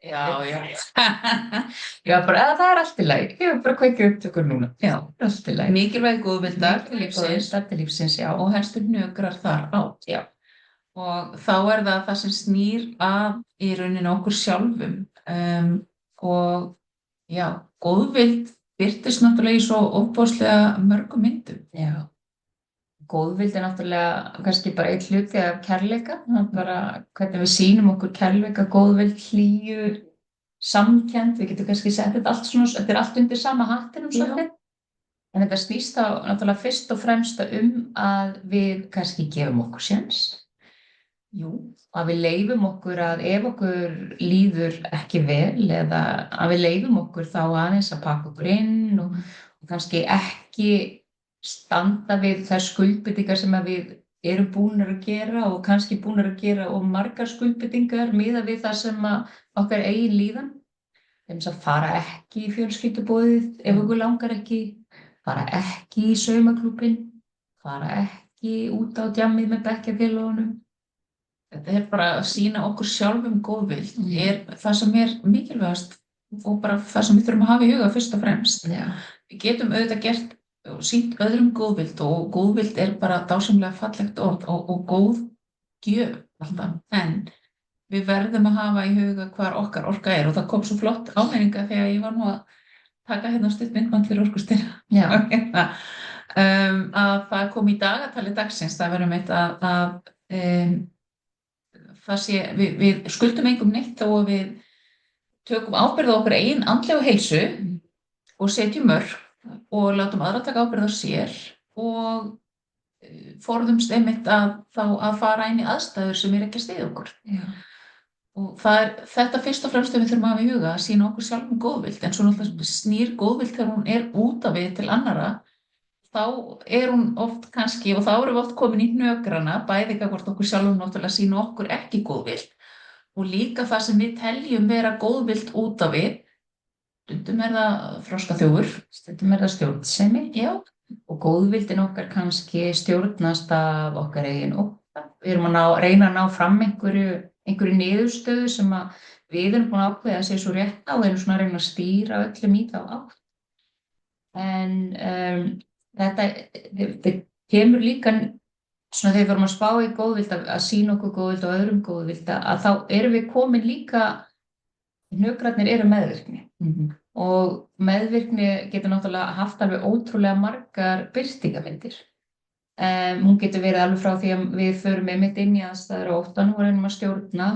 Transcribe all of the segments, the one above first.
Já, já. Ég var bara, það er allt í lagi. Ég var bara að kveikja upptökur núna. Já, allt í lagi. Mikilvæg góðvildar til lífsins Til lífsins, já. og helstu hnökrar þar á. Já. Og þá er það sem snýr að í rauninni okkur sjálfum. Og já, góðvild birtist náttúrulega í svo ofboðslega mörgum myndum. Já. Góðvild er náttúrulega kannski bara eitt hluti af kærleika, bara hvernig við sýnum okkur kærleika, góðvild, hlýju, samkennd, við getum kannski sett þetta allt svona, þetta er allt undir sama hattinum svolítið. En þetta snýst þá náttúrulega fyrst og fremst að við kannski gefum okkur séns. Jú, að við leyfum okkur að ef okkur líður ekki vel eða að við leyfum okkur þá aðeins að pakka okkur inn og kannski ekki standa við þær skuldbindingar sem að við erum búnir að gera og kannski búnir að gera og margar skuldbindingar miðað við það sem að okkar eigin líðan. Þeim að fara ekki í fjölskylduboðið ef okkur langar ekki, fara ekki í saumaklúbbinn, fara ekki út á djammið með bekkjarfélögunum. Þetta er bara að sýna okkur sjálfum góðvild, er það sem er mikilvægast og bara það sem við þurfum að hafa í huga fyrst og fremst. Já. Við getum auðvitað gert og sýnt öðrum góðvild og góðvild er bara dásamlega fallegt orð og góð gjöf alltaf. En við verðum að hafa í huga hvar okkar orka er og það kom svo flott áminninga þegar ég var nú að taka hérna stutt myndband fyrir Orkustina. Já. Að það kom í dagatali dagsins, það verðum eitt að það sé, við skuldum engum neitt þó að við tökum ábyrgð á okkar eigin andlegu heilsu og setjum mörk og látum aðra taka ábyrgð á sér og forðumst einmitt að fara inn í aðstæður sem ekki að styðja okkur. Já. Og það er þetta fyrst og fremst við þurfum að hafa í huga að sýna okkur sjálfum góðvild en svo náttúrulega snýr góðvild þegar hún er út af við til annara þá er hún oft kannski, og þá erum við oft komin í hnökrana, bæði hvort okkur sjálfum náttúrulega sýna okkur ekki góðvild og líka það sem við teljum vera góðvild út af við, stundum er það þroskaþjófur, Stundum er það stjórnsemi. já, Og góðvildin okkar kannski stjórnast af okkar eigin ótta. Við erum að reyna að ná fram einhverju niðurstöðu sem að við erum búin að ákveða að sé svo rétt á og erum svona að reyna að stýra öllum í þá átt. En þetta kemur líka svona þegar við vorum að spá í góðvild að sýna okkur góðvild og öðrum góðvild að þá erum við komin líka hnökrarnir eru meðvirkni og meðvirkni getur náttúrulega haft alveg ótrúlega margar birtingarmyndir. Hún getur verið alveg frá því að við förum einmitt inn í aðstæður og óttann og reynum að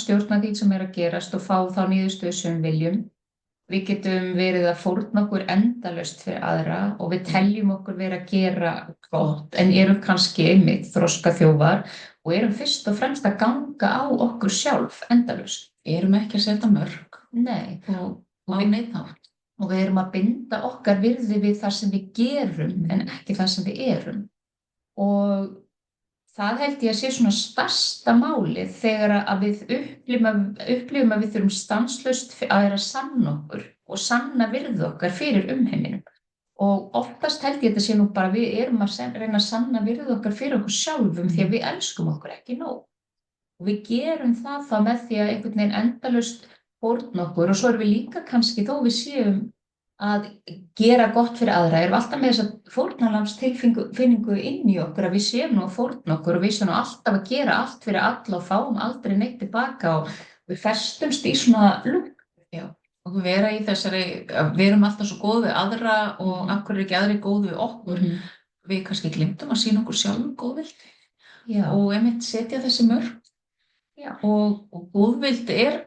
stjórna því sem er að gerast og fá þá niðurstöðu sem við viljum. Við getum verið að fórna okkur endalaust fyrir aðra og við teljum okkur verið að gera gott en erum kannski einmitt þroskaþjófar og erum fyrst og fremst að ganga á okkur sjálf endalaust. erum ekki að setja mörk Nei, á neitt hátt. og við erum að binda okkar virði við það sem við gerum en ekki það sem við erum. Og það held ég að sé svona stærsta málið þegar að við upplifum að við þurfum stanslaust að vera að sanna okkur og sanna virði okkar fyrir umheiminum. Og oftast held ég að þetta sé nú bara við erum að reyna að sanna virði okkar fyrir okkur sjálfum því að við elskum okkur ekki nóg. Og við gerum það þá með því að einhvern veginn endalaust fórna okkur og svo erum við líka kannski þó við séum að gera gott fyrir aðra, erum alltaf með þessa fórnarlambstilfinningu inn í okkur að við séum nú að fórna okkur og við séum nú alltaf að gera allt fyrir alla og fáum aldrei neitt tilbaka og við festumst í svona lúk. Já, og við vera í þessari, við erum alltaf svo góð við aðra og af hverju er ekki aðri góð við okkur. Við kannski glimtum að sýna okkur sjálfum góðvild og einmitt setja þessi mörk. Já. Og góðvild er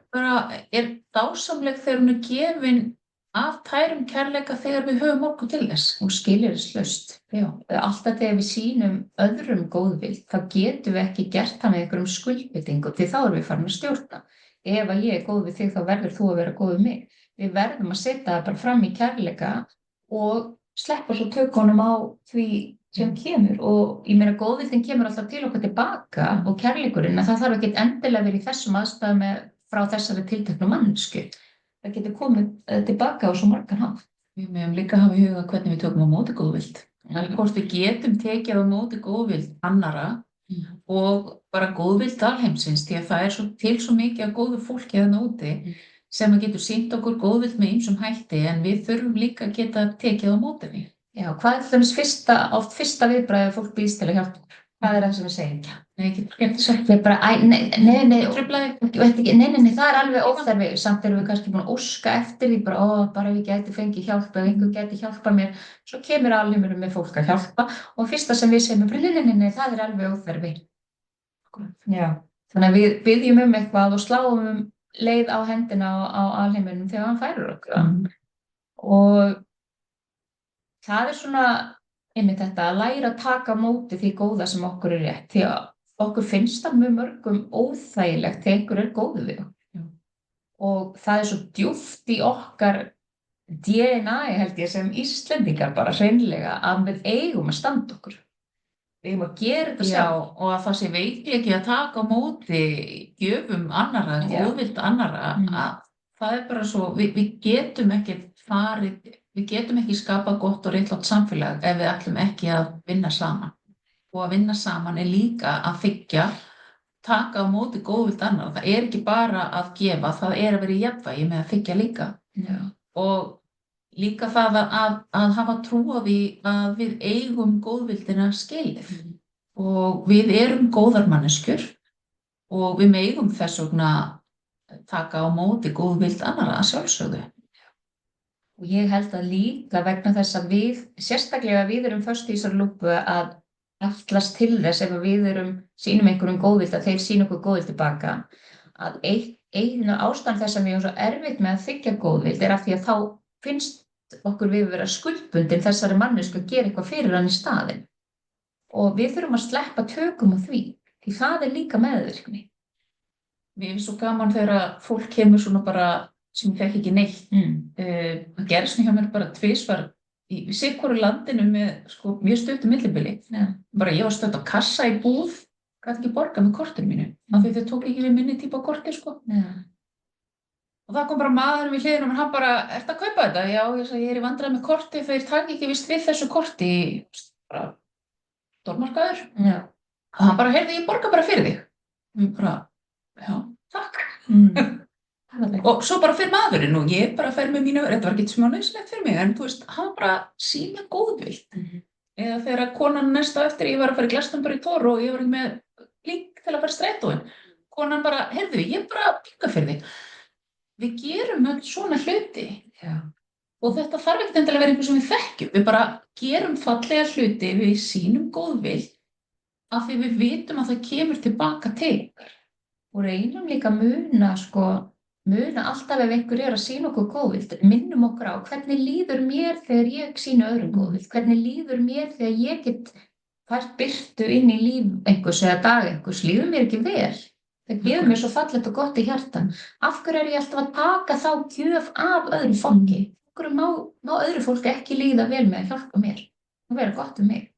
dásamleg þegar hún er gefin af tærum kærleika þegar við höfum okkur til þess. Hún skilyrðislaust. Alltaf þegar við sýnum öðrum góðvild þá getum við ekki gert það með einhverjum skuldbindingum því þá erum við farin að stjórna. Ef að ég er góð við þig þá verður þú að vera góð við mig. Við verðum að setja það bara fram í kærleika og sleppa svo tökunum á því sem kemur og ég meina góðvildin kemur alltaf til okkur tilbaka og kærleikurinn að það þarf ekki endilega verið í þessum aðstæðum frá þessari tilteknu mannsku. Það getur komið tilbaka á svo margan hátt. Við mögum líka hafa í huga hvernig við tökum á móti góðvild. Hvort við getum tekið á móti góðvild annara og bara góðvild alheimsins því að það er til svo mikið af góðu fólki þarna úti sem að getur sýnt okkur góðvild með ýmsum hætti en við þurfum líka að geta tekið á móti því. Já, hvað er til dæmis fyrsta viðbragð ef fólk býðst til að hjálpa okkur? Hvað er það sem við segjum? Nei, ég get ekki sagt. Við bara, nei, Truflaði. nei, það er alveg óþarfi. Samt erum við kannski búin að óska eftir því, bara ef ég gæti fengið hjálp, ef einhver gæti hjálpa mér. Svo kemur alheimurinn með fólk að hjálpa og fyrsta sem við segjum er, nei, það er alveg óþarfi. Já. Þannig að við biðjum eitthvað og sláum leið á hendina á alheiminum þegar hann færir okkur. Og það er svona einmitt þetta að læra að taka á móti því góða sem okkur er rétt, því að okkur finnst það mjög mörgum óþægilegt þegar einhver er góður við okkur. Og það er svo djúpt í okkar DNA, held ég, sem Íslendingar bara hreinlega að við eigum að standa okkur. Við eigum að gera þetta sjálf. Og að það sé veikleiki að taka á móti gjöfum annarra, góðvild annarra, að það er bara svo, við getum ekki farið. Við getum ekki skapað gott og réttlátt samfélag ef við ætlum ekki að vinna saman. Og að vinna saman er líka að þiggja, taka á móti góðvild annarra. Það er ekki bara að gefa, það er að vera í jafnvægi með að þiggja líka. Já. Og líka það að hafa trú á því að við eigum góðvildina skilið. Og við erum góðar manneskjur og við megum þess vegna taka á móti góðvild annarra að sjálfsögðu. Og ég held að líka vegna þess að sérstaklega við erum föst í þessari lúppu að ætlast til þess ef við sýnum einhverjum góðvild að þeir sýna okkur góðvild tilbaka. Að eina ástæðan þess að við erum svo erfitt með að þiggja góðvild er af því að þá finnst okkur við vera skuldbundin þessari mannesku að gera eitthvað fyrir hann í staðinn. Og við þurfum að sleppa tökum á því það er líka meðvirkni. Mér finnst svo gaman þegar fólk kemur svona bara sem ég fekk ekki neitt. Það gerist hjá mér bara tvisvar í sitthvoru landinu með mjög stuttu millibili. Bara ég var stödd á kassa í búð, gat ekki borga með kortinu mínu, af því þau tók ekki við minni típa korti, Og það kom bara maður við hliðina og hann bara, ertu að kaupa þetta? Já, ég er í vandræði með korti, þeir taka ekki vist við þessu korti, bara stórmarkaður. Og hann bara, heyrðu, ég borga bara fyrir þig. Og ég bara, já, takk. Og svo bara fyrir maðurinn og ég bara fer með mínu, þetta var ekki smá nauðsynlegt fyrir mig, en þú veist, hann bara sýna góðvild. Eða þegar konan næsta eftir, ég var að fara í Glastonbury Tour og ég var ekki með link til að fara í strætóin. Konan bara, heyrðu, ég bara pinga fyrir þig. Við gerum öll svona hluti. Og þetta þarf ekkert endilega að vera einhver sem við þekkjum. Við bara gerum fallega hluti, við sýnum góðvild af því við vitum að það kemur tilbaka til okkar. Og reynum líka muna alltaf ef einhver er að sýna okkur góðvild, minnum okkur á hvernig líður mér þegar ég sýna öðrum góðvild, hvernig líður mér þegar ég get fært birtu inn í líf einhvers eða dag einhvers, líður mér ekki vel. Það gefur mér svo fallegt og gott í hjartan. Af hverju er ég alltaf að taka þá gjöf af öðru fólki? Af hverju má öðru fólki ekki líða vel með að hjálpa mér og vera gott um mig?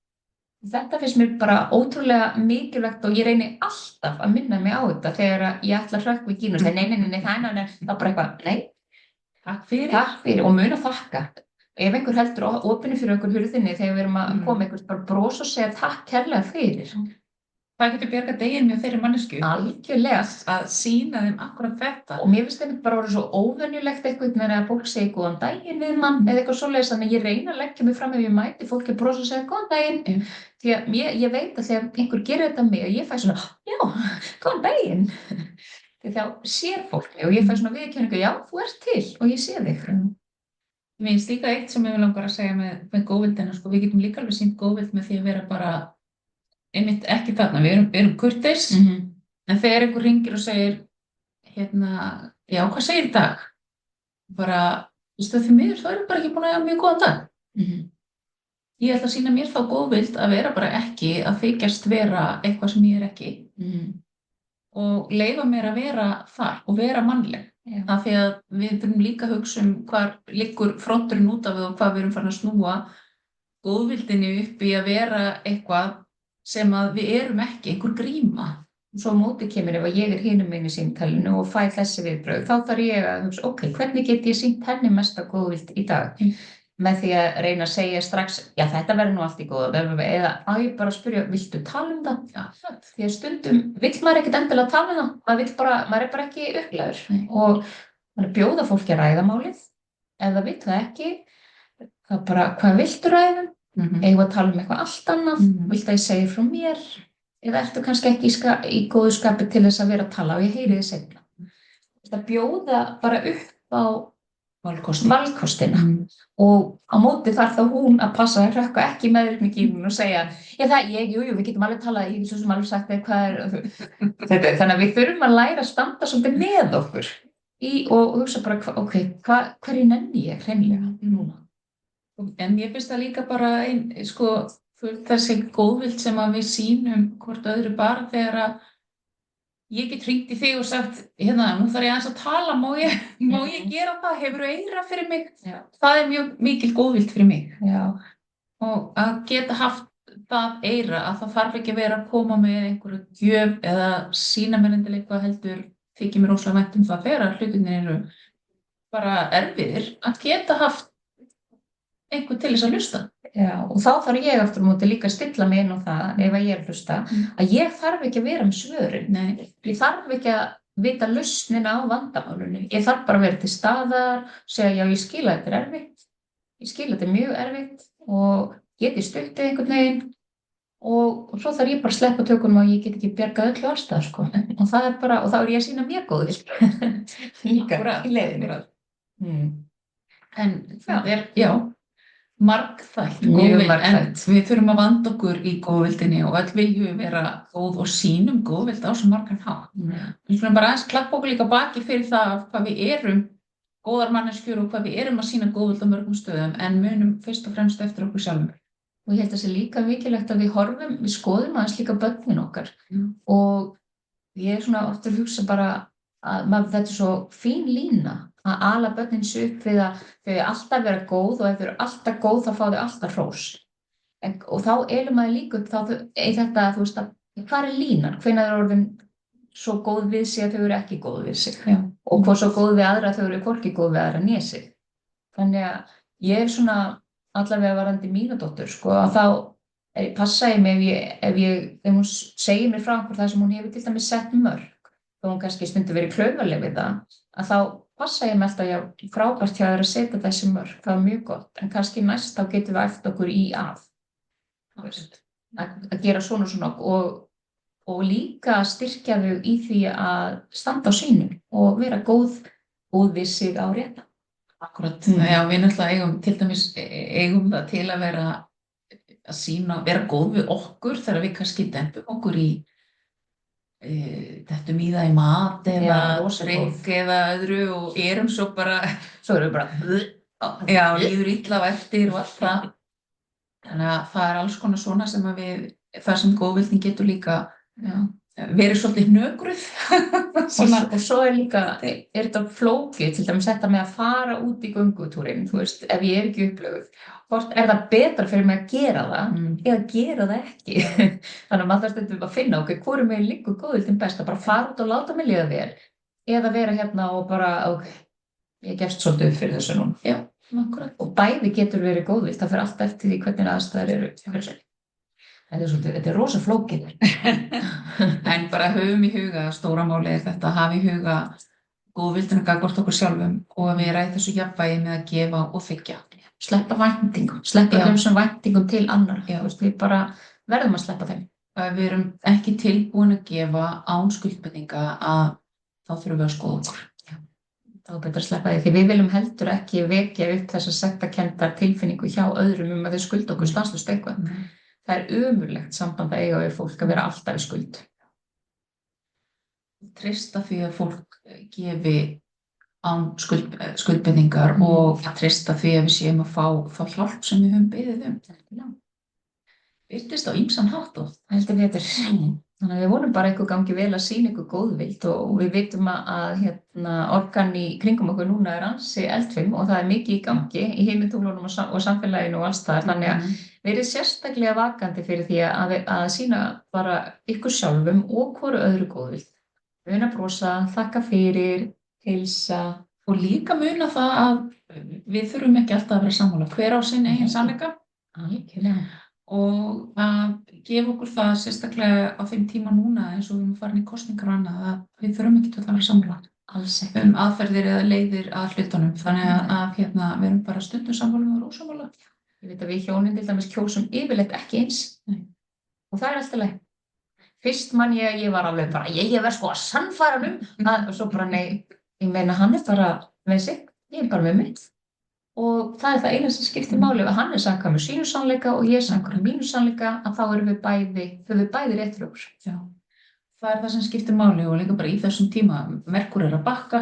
Þetta finnst mér bara ótrúlega mikilvægt og ég reyni alltaf að minna mig á þetta þegar ég ætla að hrökkva í gínu og segja nei, það er bara eitthvað, nei, takk fyrir og muna þakka. Ef einhver heldur opinu fyrir okkur hurðinni þegar við erum að koma einhvers bara bros og segja takk kærlega fyrir. Það getur bjargað deginn með þeirri mannesku. Algjörlega. Að sýna þeim akkurat þetta. Og mér finnst þetta bara orðið svo óvenjulegt eitthvað með að fólk segi góðan daginn við mann eða eitthvað svoleiðis, þannig að ég reyna að leggja mig fram ef ég mæti fólki að brosa og segja góðan daginn. Því að ég veit að þegar einhver gerir þetta mig og ég fæ svona, já, góðan daginn. Því þá sér fólk mig og ég fæ svona viðurkenningu, já, þú ert til og ég sé þig. Mér finnst líka eitt sem ég vil langar að segja með góðvildina, við getum líka alveg sýnt góðvild með því að vera bara einmitt ekki þarna, við erum kurteis, en þegar einhver hringir og segir, já, hvað segir í dag? Bara, því miður, þá erum bara ekki búin að hafa mjög góðan dag. Ég ætla að sýna mér þá góðvild að vera bara ekki, að þykjast vera eitthvað sem ég er ekki. Og leyfa mér að vera þar og vera mannleg. Af því að við þurfum líka að hugsa hvar liggur fronturinn út af við og hvað við erum farin að snúa góðvildinni upp í að vera eitthvað sem að við erum ekki, einhver gríma. Svo móti kemur ef ég er hinum megin í símtalinu og fæ þessi viðbrögð, þá þarf ég að hugsa, ok, hvernig get ég sýnt henni mesta góðvild í dag? Með því að reyna að segja strax, já, þetta verður nú allt í góða, eða að ég bara spyrja, viltu tala það? Já, því að stundum vill maður ekkert endilega tala það, maður er bara ekki upplæður. Þannig að bjóða fólki að ræða málið, ef það vill það ekki, það bara, hvað viltu ræða? Eigum við að tala eitthvað allt annað? Viltu að ég segi frá mér? Eða ertu kannski ekki í góðu skapi til þess að vera að tala og ég heyri þið seinna? Það bjóða bara upp á valkostina og á móti þarf þá hún að passa að hrökka ekki meðvirkni og segja, við getum alveg talað, ég get svo sem alveg sagt hvað þetta. Þannig að við þurfum að læra að standa svolítið með okkur og hugsa bara, hverju nenni ég hreinlega núna? En ég finnst það líka bara þessi góðvild sem að við sýnum hvort öðru bara þegar að ég get hringt í þig og sagt, nú þarf ég aðeins að tala, má ég gera það, hefur þú eyra fyrir mig? Já. Það mjög mikil góðvild fyrir mig. Já. Og að geta haft það eyra, að það þarf ekki að vera að koma með einhverju gjöf eða sýna mér endilega eitthvað heldur, þykir mér óslega vænt það þegar hlutinir eru bara erfiðir, að geta haft einhver til þess að hlusta. Já, og þá þarf ég aftur á móti líka að stilla mig inn á það ef að ég hlusta, að ég þarf ekki að vera með svörin. Nei. Ég þarf ekki að vita lausnina á vandamálunni. Ég þarf bara að vera til staðar, segja, ég skil að þetta er erfitt, ég skil að þetta er mjög erfitt og geti stuttið einhvern veginn og svo þarf ég bara að sleppa tökunum og ég get ekki bjargað öllu allstað, sko. Og það er bara, og þá er ég að sýna mér góðvild. Líka í leiðinni. En það er, margþætt góðvild, en við þurfum að vanda okkur í góðvildinni og öll viljum vera góð og sýnum góðvild á svo margan hátt. Við skulum bara aðeins klappa okkur líka baki fyrir það hvað við erum góðar manneskjur og hvað við erum að sýna góðvild á mörgum stöðum, en munum fyrst og fremst eftir okkur sjálfum. Og ég held að það sé líka mikilvægt að við skoðum aðeins líka börnin okkar. Og ég svona ofta hugsa bara að þetta er svo fín lína að ala börnin sig upp við að þau alltaf vera góð og ef þau eru alltaf góð þá fá þau alltaf hrós. Og þá maður líka upp þetta, þú veist, hvað er línan? Hvenær er orðin svo góð við sig að þau eru ekki góð við sig? Já. Og hvað svo góð við aðra að þau eru hvorki góð við aðra né sig. Þannig að ég er svona allavega varandi mína dóttur, sko, að þá passa ég mig ef hún segir mér frá einhver það sem hún hefur til dæmis sett mörk, þó hún kannski stundu verið klaufaleg við það, að þá passa ég með alltaf, frábært hjá þér að setja þessi mörk, það var mjög gott, en kannski næst þá getum við æft okkur í að gera svona og líka styrkja þau í því að standa á sínum og vera góð við sig á rétta. Akkurat, já, við náttúrulega til dæmis eigum það til að vera vera góð við okkur þegar við kannski dempum okkur í dettum í það í mat eða drikk eða öðru og erum svo erum við bara líður illa á eftir og allt það. Þannig að það er alls konar svona sem það sem góðvildin getur líka verið svolítið hnökruð. Og svo líka, þetta flókið, til dæmis þetta með að fara út í göngutúrin, þú veist, ef ég ekki upplöfuð, hvort það betra fyrir mig að gera það eða gera það ekki. Þannig að maður þarf að finna hvoru meginn liggur góðvildin best, að bara fara út og láta mig líða vel eða vera hérna og bara, ég gefst svolítið upp fyrir þessu núna. Já, akkurat. Og bæði getur verið góðvild, það fyrir allt eftir því hvernig aðstæður eru. Þetta er rosa flókið. En bara höfum í huga, stóra máli er þetta, hafa í huga góðvildina gagnvart okkur sjálfum og að vera í þessu jafnvægi með að gefa og þiggja. Sleppa væntingum, þessum væntingum til annar. Við bara verðum að sleppa þeim. Ef við erum ekki tilbúin að gefa án skuldbindinga þá þurfum við að skoða okkur. Þá er betra að sleppa því við viljum heldur ekki vekja upp þessa sektarkenndar tilfinningu hjá öðrum að þau skulda okkur stanslaust eitthvað. Það er ömurlegt samband að eiga við fólk að vera alltaf í skuld. Treysta því að fólk gefi án skuldbindingar og treysta því að við séum að fá þá hjálp sem við höfum beðið Birtist á ýmsan hátt og heldur betur. Þannig að við vonum bara einhver gangi vel að sýna ykkur góðvild og við vitum að orkan í kringum okkur núna er ansi eldfim og það er mikið í gangi í himintunglunum og samfélaginu og alls það. Þannig að verið sérstaklega vakandi fyrir því að sýna bara ykkur sjálfum og hvoru öðru góðvild. Muna brosa, þakka fyrir, heilsa og líka muna það að við þurfum ekki alltaf að vera sammála. Hver á sinn eigin sannleika. Algjörlega. Og að gefa okkur það sérstaklega á þeim tíma núna eins og við erum farin í kosningar og annað að við þurfum ekki til að vera sammála. alls ekki. aðferðir eða leiðir að hlutunum. Þannig að hérna, við erum bara stundum sammála og ósammála. Ég veit að við hjónin til dæmis kjósum yfirleitt ekki eins. Nei. Og það alltaf leið. Fyrst man ég var alveg bara, ég verð sko að sannfæra og svo bara nei, ég meina hann bara með sig, ég bara með mitt. Og það það eina sem skiptir máli, að hann sannfærður með sínu sannleika og ég sannfærður mínu sannleika, að þá erum við bæði rétt fyrir okkur. Já. Það það sem skiptir máli og líka bara í þessum tíma, Merkúr að bakka,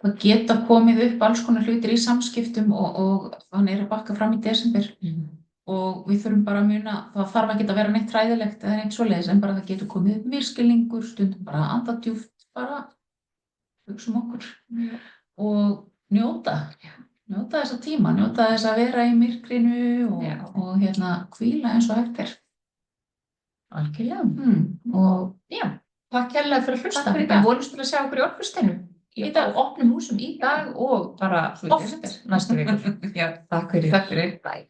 það geta komið upp alls konar hlutir í samskiptum og hann að bakka fram í desember. Og við þurfum bara að muna, það þarf ekki að vera neitt hræðilegt eða neitt svoleiðis, en bara það getur komið upp misskilningur, stundum bara að anda djúpt, bara hugsa okkur og njóta þessa tíma, njóta þess að vera í myrkrinu og hérna hvíla eins og hægt er. Algjörlega. Og já, takk kærlega fyrir að hlusta. Við vonumst til að sjá okkur í Orkusteinu. Í dag, opnum húsum í dag og bara oft næstu vikur. Já, takk fyrir. Takk fyrir. Bye.